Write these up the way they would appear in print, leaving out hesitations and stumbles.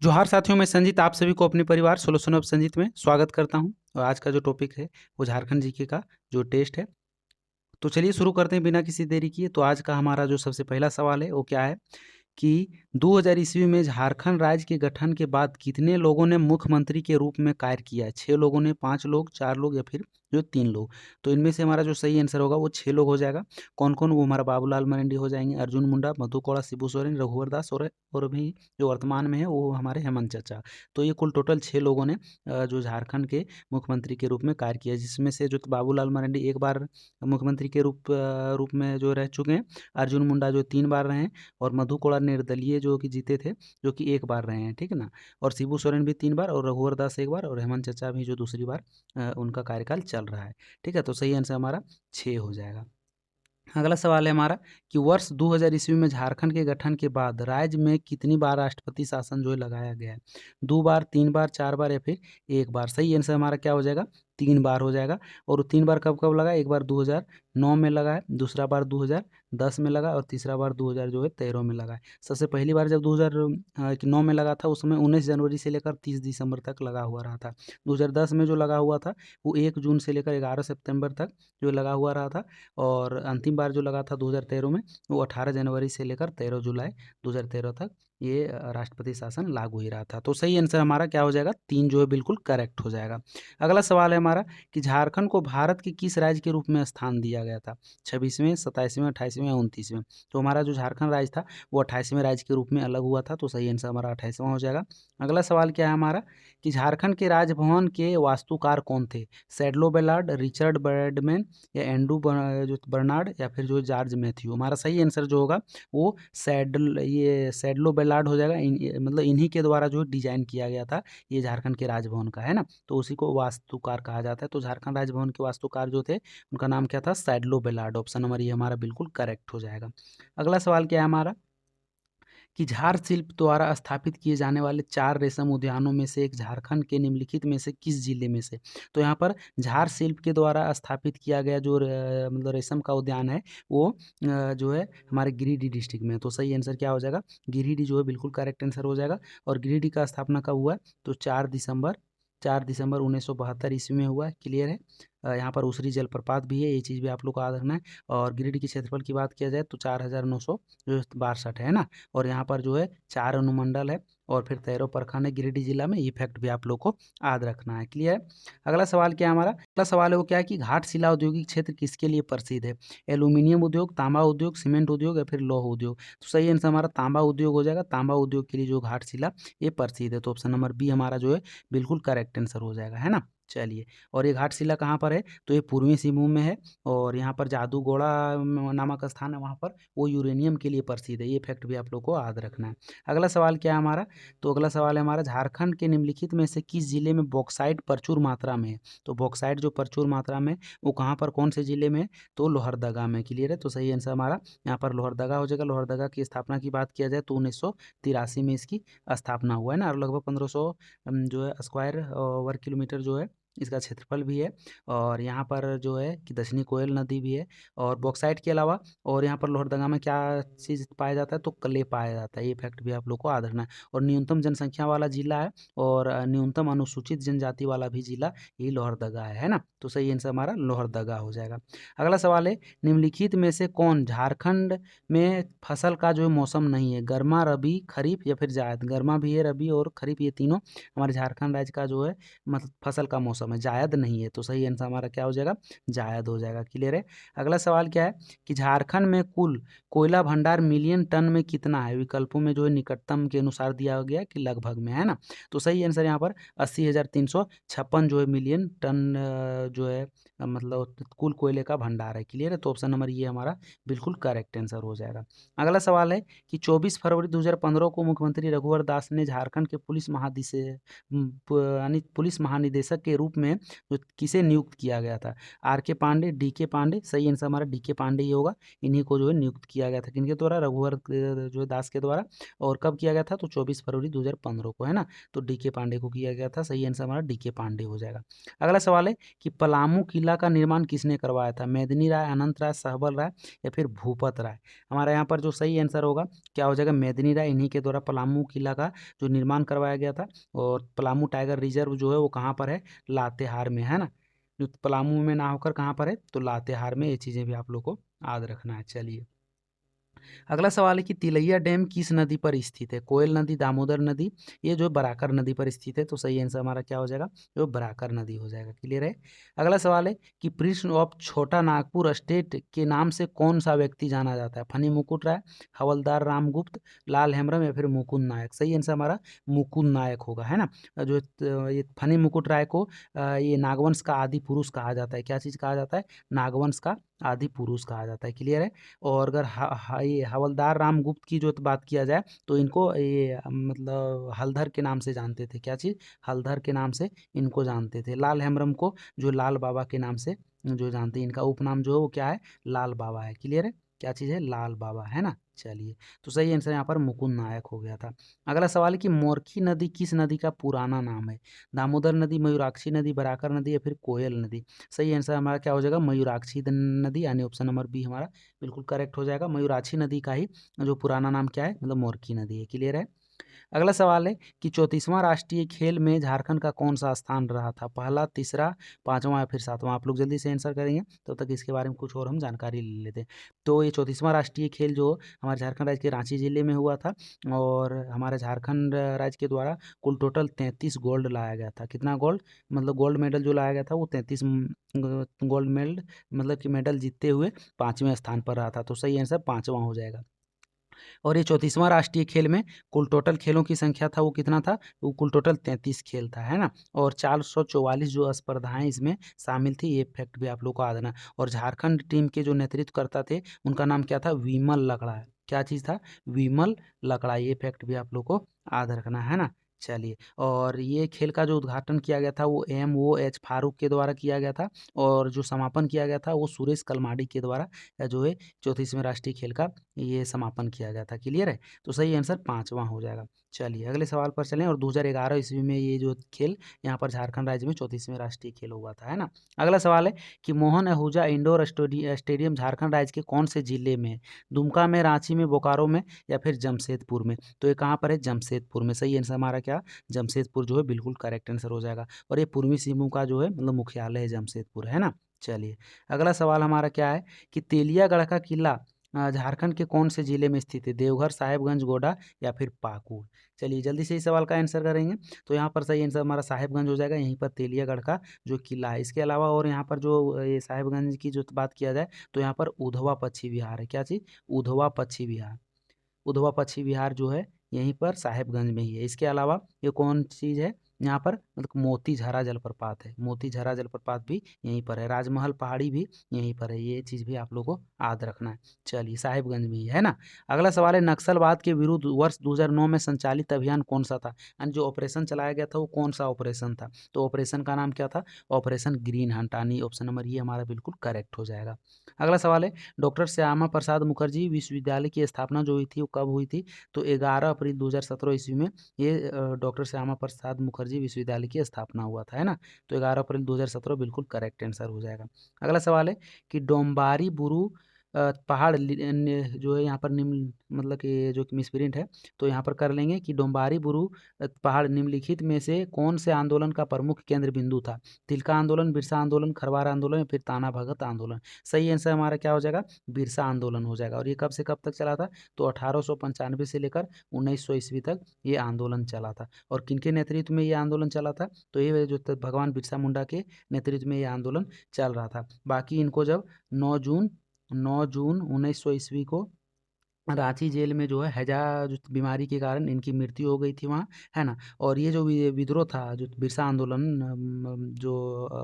जोहार साथियों, मैं संजीत आप सभी को अपने परिवार सोल्यूशन ऑफ संजीत में स्वागत करता हूं। और आज का जो टॉपिक है वो झारखंड जीके का जो टेस्ट है। तो चलिए शुरू करते हैं बिना किसी देरी किए। तो आज का हमारा जो सबसे पहला सवाल है वो क्या है कि 2000 ईस्वी में झारखंड राज्य के गठन के बाद कितने लोगों ने मुख्यमंत्री के रूप में कार्य किया है? 6 लोगों ने, 5 लोग, 4 लोग या फिर जो 3 लोग। तो इनमें से हमारा जो सही आंसर होगा वो 6 लोग हो जाएगा। कौन-कौन? वो हमारा बाबूलाल मरांडी हो जाएंगे, अर्जुन मुंडा, मधु कोड़ा, शिबू सोरेन, रघुवर दास और अभी जो वर्तमान में है वो हमारे हेमंत चाचा। तो ये कुल टोटल 6 लोगों ने जो झारखंड के मुख्यमंत्री के रूप में कार्य किया, जिसमें से जो बाबूलाल मरांडी एक बार मुख्यमंत्री के रूप में जो रह चुके हैं, अर्जुन मुंडा जो 3 बार रहे हैं, और मधु कोड़ा निर्दलीय जो कि जीते थे, जो कि 1 बार रहे हैं, ठीक है ना? और शिबू सोरेन भी 3 बार और रघुवर दास 1 बार और हेमंत चाचा भी जो दूसरी बार उनका कार्यकाल चल रहा है, ठीक है? तो सही आंसर हमारा 6 हो जाएगा। अगला सवाल है हमारा कि वर्ष 2000 ईस्वी में झारखंड के गठन के बाद राज्य में कितनी बार राष्ट्रपति शासन जो है लगाया गया है? 2 बार, 3 बार, 4 बार या फिर 1 बार? सही आंसर हमारा क्या हो जाएगा? 3 बार हो जाएगा। और 3 बार कब-कब लगा है? एक बार 2009 में लगा है, दूसरा बार 2010 में लगा और तीसरा बार 2000 जो है 13 में लगा है। सबसे पहली बार जब 2009 में लगा था, उस समय 19 जनवरी से लेकर 30 दिसंबर तक लगा हुआ रहा था। 2010 में जो लगा हुआ था वो 1 जून से लेकर 11 सितंबर तक जो लगा हुआ रहा था। और अंतिम बार जो लगा था 2013 में, वो 18 जनवरी से लेकर 13 जुलाई 2013 तक ये राष्ट्रपति शासन लागू ही रहा था। तो सही आंसर हमारा क्या हो जाएगा? 3 जो है बिल्कुल करेक्ट हो जाएगा। अगला सवाल है हमारा कि झारखंड को भारत के किस राज्य के रूप में स्थान दिया गया था? 26वें, 27वें, 28वें या 29वें? तो हमारा जो झारखंड राज्य था वो 28वें राज्य के रूप में अलग हुआ था, तो सही आंसर हमारा 28वां हो जाएगा। अगला सवाल क्या है हमारा कि झारखंड के राजभवन के वास्तुकार कौन थे? सैडलो बेलार्ड, रिचर्ड ब्रैडमैन या जो बर्नार्ड या फिर जो जॉर्ज मैथ्यू? हमारा सही आंसर जो होगा वो सैडलो बेलार्ड हो जाएगा। मतलब इन्हीं के द्वारा जो डिजाइन किया गया था ये झारखंड के राजभवन का, है ना? तो उसी को वास्तुकार कहा जाता है। तो झारखंड राजभवन के वास्तुकार जो थे उनका नाम क्या था? सैडलो बेलार्ड। ऑप्शन नंबर ये हमारा बिल्कुल करेक्ट हो जाएगा। अगला सवाल क्या है हमारा कि झार शिल्प द्वारा स्थापित किए जाने वाले 4 रेशम उद्यानों में से एक झारखंड के निम्नलिखित में से किस जिले में से? तो यहाँ पर झार शिल्प के द्वारा स्थापित किया गया जो मतलब रेशम का उद्यान है वो जो है हमारे गिरिडीह डिस्ट्रिक्ट में है। तो सही आंसर क्या हो जाएगा? गिरिडीह जो है बिल्कुल करेक्ट आंसर हो जाएगा। और गिरिडीह का स्थापना कब हुआ है? तो 4 दिसंबर 1972 ईस्वी में हुआ है। क्लियर है? यहाँ पर उसरी जलप्रपात भी है, ये चीज़ भी आप लोग को याद रखना है। और गिरिडीह के क्षेत्रफल की बात किया जाए तो 4962 है ना? और यहाँ पर जो है 4 अनुमंडल है और फिर 13 प्रखंड है गिरिडीह जिला में। ये फैक्ट भी आप लोग को याद रखना है। क्लियर है? अगला सवाल क्या है हमारा? अगला सवाल है वो क्या है कि घाटशिला औद्योगिक क्षेत्र किसके लिए प्रसिद्ध है? एल्यूमिनियम उद्योग, तांबा उद्योग, सीमेंट उद्योग या फिर लौह उद्योग? तो सही आंसर हमारा तांबा उद्योग हो जाएगा। तांबा उद्योग के लिए जो घाटशिला ये प्रसिद्ध है। तो ऑप्शन नंबर बी हमारा जो है बिल्कुल करेक्ट आंसर हो जाएगा, है ना? चलिए, और ये घाटशिला कहाँ पर है? तो ये पूर्वी सिंहभूम में है। और यहाँ पर जादूगोड़ा नामक स्थान है, वहाँ पर वो यूरेनियम के लिए प्रसिद्ध है। ये फैक्ट भी आप लोग को याद रखना है। अगला सवाल क्या है हमारा? तो अगला सवाल है हमारा झारखंड के निम्नलिखित में से किस जिले में बॉक्साइट प्रचुर मात्रा में है? तो बॉक्साइट जो प्रचुर मात्रा में वो कहाँ पर, कौन से जिले में है? तो लोहरदगा में। क्लियर है? तो सही आंसर हमारा यहाँ पर लोहरदगा हो जाएगा। लोहरदगा की स्थापना की बात किया जाए तो 1983 में इसकी स्थापना हुआ है ना। और लगभग 1500 जो है स्क्वायर वर्ग किलोमीटर जो है इसका क्षेत्रफल भी है। और यहाँ पर जो है कि दक्षिणी कोयल नदी भी है। और बॉक्साइट के अलावा और यहाँ पर लोहरदगा में क्या चीज़ पाया जाता है? तो क्ले पाया जाता है। ये फैक्ट भी आप लोग को याद रखना है। और न्यूनतम जनसंख्या वाला जिला है और न्यूनतम अनुसूचित जनजाति वाला भी जिला ये लोहरदगा है ना? तो सही आंसर हमारा लोहरदगा हो जाएगा। अगला सवाल है निम्नलिखित में से कौन झारखंड में फसल का जो है मौसम नहीं है? गर्मा, रबी, खरीफ या फिर जायद? गर्मा भी है, रबी और खरीफ, ये तीनों हमारे झारखंड राज्य का जो है मतलब फसल का मौसम है, जायद नहीं है। तो सही आंसर हमारा क्या हो जाएगा? जायद हो जाएगा। क्लियर है? अगला सवाल क्या है कि झारखंड में कुल कोयला भंडार मिलियन टन में कितना है? विकल्पों में जो है निकटतम के अनुसार दिया गया कि लगभग में, है ना? तो सही आंसर यहाँ पर 80,356 जो है मिलियन टन जो है मतलब कुल कोयले का भंडार है। क्लियर है? तो ऑप्शन नंबर ये हमारा बिल्कुल करेक्ट आंसर हो जाएगा। अगला सवाल है कि 24 फरवरी 2015 को मुख्यमंत्री रघुवर दास ने झारखंड के पुलिस महानिदेशक के रूप रूप में जो किसे नियुक्त किया गया था? आर के पांडे, डी के पांडे, सही आंसर हमारा डी के पांडे ही होगा। इन्हीं को जो है नियुक्त किया गया था, किनके द्वारा? रघुवर जो है दास के द्वारा। और कब किया गया था? तो 24 फरवरी 2015 को, है ना। तो डी के पांडे को किया गया था, सही आंसर हमारा डी के पांडे हो जाएगा। अगला सवाल है कि पलामू किला का निर्माण किसने करवाया था? मेदिनी राय, अनंत राय, सहबल राय या फिर भूपत राय? हमारा यहाँ पर जो सही आंसर होगा क्या हो जाएगा? मेदिनी राय, इन्हीं के द्वारा पलामू किला का जो निर्माण करवाया गया था। और पलामू टाइगर रिजर्व जो है वो कहाँ पर है? लातेहार में, है ना। जो पलामू में ना होकर कहाँ पर है? तो लातेहार में। ये चीज़ें भी आप लोग को याद रखना है। चलिए अगला सवाल है कि तिलैया डैम किस नदी पर स्थित है? कोयल नदी, दामोदर नदी, ये जो बराकर नदी पर स्थित है। तो सही आंसर हमारा क्या हो जाएगा? जो बराकर नदी हो जाएगा। क्लियर है। अगला सवाल है कि प्रिंस ऑफ छोटा नागपुर स्टेट के नाम से कौन सा व्यक्ति जाना जाता है? फनी मुकुट राय, हवलदार रामगुप्त, लाल हेम्ब्रम या फिर मुकुंद नायक? सही आंसर हमारा मुकुंद नायक होगा, है ना। जो ये फनी मुकुट राय को ये नागवंश का आदि पुरुष कहा जाता है। क्या चीज़ कहा जाता है? नागवंश का आदि पुरुष कहा जाता है। क्लियर है। और अगर ये हवलदार रामगुप्त की जो बात किया जाए तो इनको ये मतलब हलधर के नाम से जानते थे। क्या चीज़? हलधर के नाम से इनको जानते थे। लाल हेम्ब्रम को जो लाल बाबा के नाम से जो जानते हैं, इनका उपनाम जो है वो क्या है? लाल बाबा है। क्लियर है। क्या चीज़ है? लाल बाबा, है ना। चलिए तो सही आंसर यहाँ पर मुकुंद नायक हो गया था। अगला सवाल है कि मोरखी नदी किस नदी का पुराना नाम है? दामोदर नदी, मयूराक्षी नदी, बराकर नदी या फिर कोयल नदी? सही आंसर हमारा क्या हो जाएगा? मयूराक्षी नदी, यानी ऑप्शन नंबर बी हमारा बिल्कुल करेक्ट हो जाएगा। मयूराक्षी नदी का ही जो पुराना नाम क्या है? मतलब मोरखी नदी है। क्लियर है। अगला सवाल है कि 34वां राष्ट्रीय खेल में झारखंड का कौन सा स्थान रहा था? पहला, तीसरा, पांचवा या फिर सातवां? आप लोग जल्दी से आंसर करेंगे तब तक इसके बारे में कुछ और हम जानकारी ले लेते हैं। तो ये 34वां राष्ट्रीय खेल जो हमारे झारखंड राज्य के रांची जिले में हुआ था, और हमारे झारखंड राज्य के द्वारा कुल टोटल 33 गोल्ड लाया गया था। कितना गोल्ड? मतलब गोल्ड मेडल जो लाया गया था वो 33 गोल्ड मेडल, मतलब कि मेडल जीतते हुए 5वें स्थान पर रहा था। तो सही आंसर 5वां हो जाएगा। और ये 34वां राष्ट्रीय खेल में कुल टोटल खेलों की संख्या था वो कितना था? वो कुल टोटल 33 खेल था, है ना। और 444 जो स्पर्धाएं इसमें शामिल थी, ये फैक्ट भी आप लोग को याद रखना। और झारखंड टीम के जो नेतृत्व करता थे उनका नाम क्या था? विमल लकड़ा। क्या चीज़ था? विमल लकड़ा। ये फैक्ट भी आप लोग को याद रखना है ना। चलिए, और ये खेल का जो उद्घाटन किया गया था वो MOH फारूक के द्वारा किया गया था, और जो समापन किया गया था वो सुरेश कलमाडी के द्वारा जो है 34वें राष्ट्रीय खेल का ये समापन किया गया था। क्लियर है। तो सही आंसर 5वां हो जाएगा। चलिए अगले सवाल पर चलें। और 2011 ईस्वी में ये जो खेल यहाँ पर झारखंड राज्य में 34वें राष्ट्रीय खेल हुआ था, है ना। अगला सवाल है कि मोहन आहूजा इंडोर स्टेडियम झारखंड राज्य के कौन से जिले में है? दुमका में, रांची में, बोकारो में या फिर जमशेदपुर में? तो ये कहाँ पर है? जमशेदपुर में। सही आंसर हमारा क्या? जमशेदपुर जो है बिल्कुल करेक्ट आंसर हो जाएगा। और ये पूर्वी सिंहभूम का जो है मतलब मुख्यालय है जमशेदपुर, है ना। चलिए अगला सवाल हमारा क्या है कि तेलियागढ़ का किला झारखंड के कौन से जिले में स्थित है? देवघर, साहेबगंज, गोड्डा या फिर पाकुड़? चलिए जल्दी से इस सवाल का आंसर करेंगे। तो यहाँ पर सही आंसर हमारा साहेबगंज हो जाएगा। यहीं पर तेलियागढ़ का जो किला है। इसके अलावा और यहाँ पर जो ये साहेबगंज की जो बात किया जाए तो यहाँ पर उधवा पक्षी विहार है। क्या चीज़? उधवा पक्षी विहार। उधवा पक्षी विहार जो है यहीं पर साहेबगंज में ही है। इसके अलावा ये कौन चीज़ है? यहाँ पर मतलब मोतीझरा जलप्रपात है। मोतीझरा जलप्रपात भी यहीं पर है। राजमहल पहाड़ी भी यहीं पर है। ये चीज़ भी आप लोगों को याद रखना है। चलिए साहेबगंज में ही है ना। अगला सवाल है नक्सलवाद के विरुद्ध वर्ष 2009 में संचालित अभियान कौन सा था? यानी जो ऑपरेशन चलाया गया था वो कौन सा ऑपरेशन था? तो ऑपरेशन का नाम क्या था? Operation green Hunt. यानी ऑप्शन नंबर ये हमारा बिल्कुल करेक्ट हो जाएगा। अगला सवाल है डॉक्टर श्यामा प्रसाद मुखर्जी विश्वविद्यालय की स्थापना जो हुई थी वो कब हुई थी? तो 11 अप्रैल 2017 ईस्वी में ये डॉक्टर श्यामा प्रसाद मुखर्जी विश्वविद्यालय की स्थापना हुआ था, है ना। तो 11 अप्रैल 2017 बिल्कुल करेक्ट आंसर हो जाएगा। अगला सवाल है कि डोम्बारी बुरु पहाड़ जो है यहाँ पर निम्न मतलब कि जो कि मिसप्रिंट है तो यहाँ पर कर लेंगे कि डोम्बारी बुरु पहाड़ निम्नलिखित में से कौन से आंदोलन का प्रमुख केंद्र बिंदु था? तिलका आंदोलन, बिरसा आंदोलन, खरवार आंदोलन या फिर ताना भगत आंदोलन? सही आंसर हमारा क्या हो जाएगा? बिरसा आंदोलन हो जाएगा। और ये कब से कब तक चला था? तो 1895 से लेकर 1900 ईस्वी तक ये आंदोलन चला था। और किनके नेतृत्व में ये आंदोलन चला था? तो ये जो भगवान बिरसा मुंडा के नेतृत्व में ये आंदोलन चल रहा था। बाकी इनको जब 9 जून 1900 ईस्वी को रांची जेल में जो है हैजा जो बीमारी के कारण इनकी मृत्यु हो गई थी वहाँ, है ना। और ये जो विद्रोह था जो बिरसा आंदोलन जो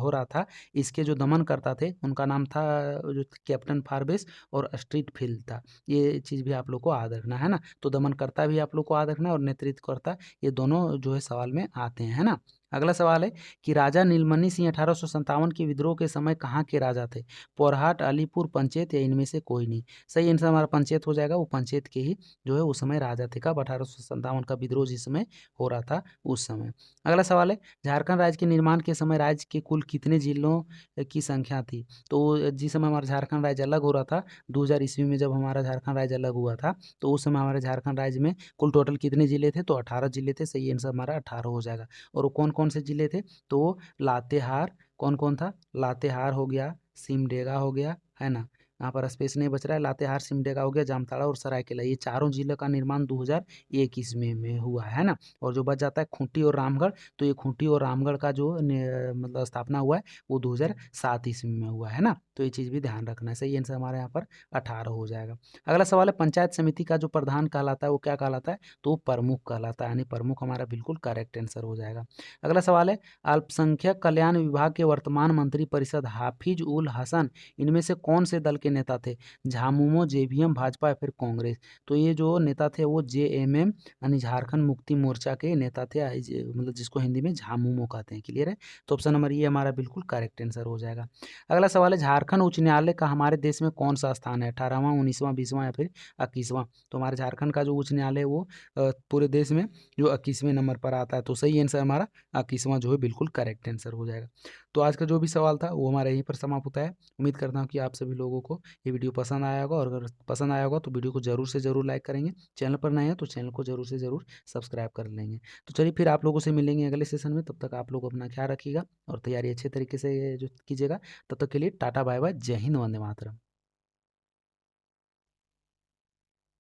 हो रहा था, इसके जो दमन करता थे उनका नाम था जो कैप्टन फारबेस और स्ट्रीट फील्ड था। ये चीज़ भी आप लोग को याद रखना है ना। तो दमनकर्ता भी आप लोग को याद रखना है और नेतृत्वकर्ता, ये दोनों जो है सवाल में आते हैं, है ना। अगला सवाल है कि राजा नीलमणि सिंह 1857 के विद्रोह के समय कहाँ के राजा थे? पोरहाट, अलीपुर, पंचेत या इनमें से कोई नहीं? सही आंसर हमारा पंचेत हो जाएगा। वो पंचेत के ही जो है उस समय राजा थे। कब? 1857 का विद्रोह जिस समय हो रहा था उस समय। अगला सवाल है झारखंड राज्य के निर्माण के समय राज्य के कुल कितने जिलों की संख्या थी? तो जिस समय हमारा झारखंड राज्य अलग हो रहा था 2000 ईस्वी में, जब हमारा झारखंड राज्य अलग हुआ था तो उस समय हमारे झारखंड राज्य में कुल टोटल कितने जिले थे? तो 18 जिले थे। सही आंसर हमारा 18 हो जाएगा। और वो कौन-कौन से जिले थे? तो लातेहार, कौन-कौन था? लातेहार हो गया, सिमडेगा हो गया, है ना? यहाँ पर स्पेस नहीं बच रहा है। लातेहार, सिमडेगा हो गया, जामताड़ा और सरायकेला, ये चारों जिलों का निर्माण 2001 ईस्वी में हुआ है ना? और जो बच जाता है खूंटी और रामगढ़, तो ये खूंटी और रामगढ़ का जो मतलब स्थापना हुआ है वो 2007 ईस्वी में हुआ है ना? तो ये चीज़ भी ध्यान रखना है। सही आंसर हमारे यहाँ पर 18 हो जाएगा। अगला सवाल है पंचायत समिति का जो प्रधान कहलाता है वो क्या कहलाता है? तो वो प्रमुख कहलाता है, यानी प्रमुख हमारा बिल्कुल करेक्ट आंसर हो जाएगा। अगला सवाल है अल्पसंख्यक कल्याण विभाग के वर्तमान मंत्री परिषद हाफिज उल हसन इनमें से कौन से दल के नेता थे? झामुमो, जेवीएम, भाजपा या फिर कांग्रेस? तो ये जो नेता थे वो जेएमएम यानी झारखंड मुक्ति मोर्चा के नेता थे, मतलब जिसको हिंदी में झामुमो कहते हैं। क्लियर है? तो ऑप्शन नंबर ये हमारा बिल्कुल करेक्ट आंसर हो जाएगा। अगला सवाल है झारखंड उच्च न्यायालय का हमारे देश में कौन सा स्थान है? 18वां, 19वां, 20वां या फिर 21वां? तो हमारे झारखंड का जो उच्च न्यायालय है वो पूरे देश में जो 21वें नंबर पर आता है। तो सही आंसर हमारा 21वां जो है बिल्कुल करेक्ट आंसर हो जाएगा। तो आज का जो भी सवाल था वो हमारा यहीं पर समाप्त होता है। उम्मीद करता हूँ कि आप सभी लोगों को ये वीडियो पसंद आया होगा, और अगर पसंद आया होगा तो वीडियो को ज़रूर से ज़रूर लाइक करेंगे। चैनल पर नए हैं तो चैनल को ज़रूर से ज़रूर सब्सक्राइब कर लेंगे। तो चलिए फिर आप लोगों से मिलेंगे अगले सेशन में। तब तक आप लोग अपना ख्याल रखिएगा और तैयारी अच्छे तरीके से जो कीजिएगा। तब तक के लिए टाटा बाय बाय, जय हिंद, वंदे मातरम।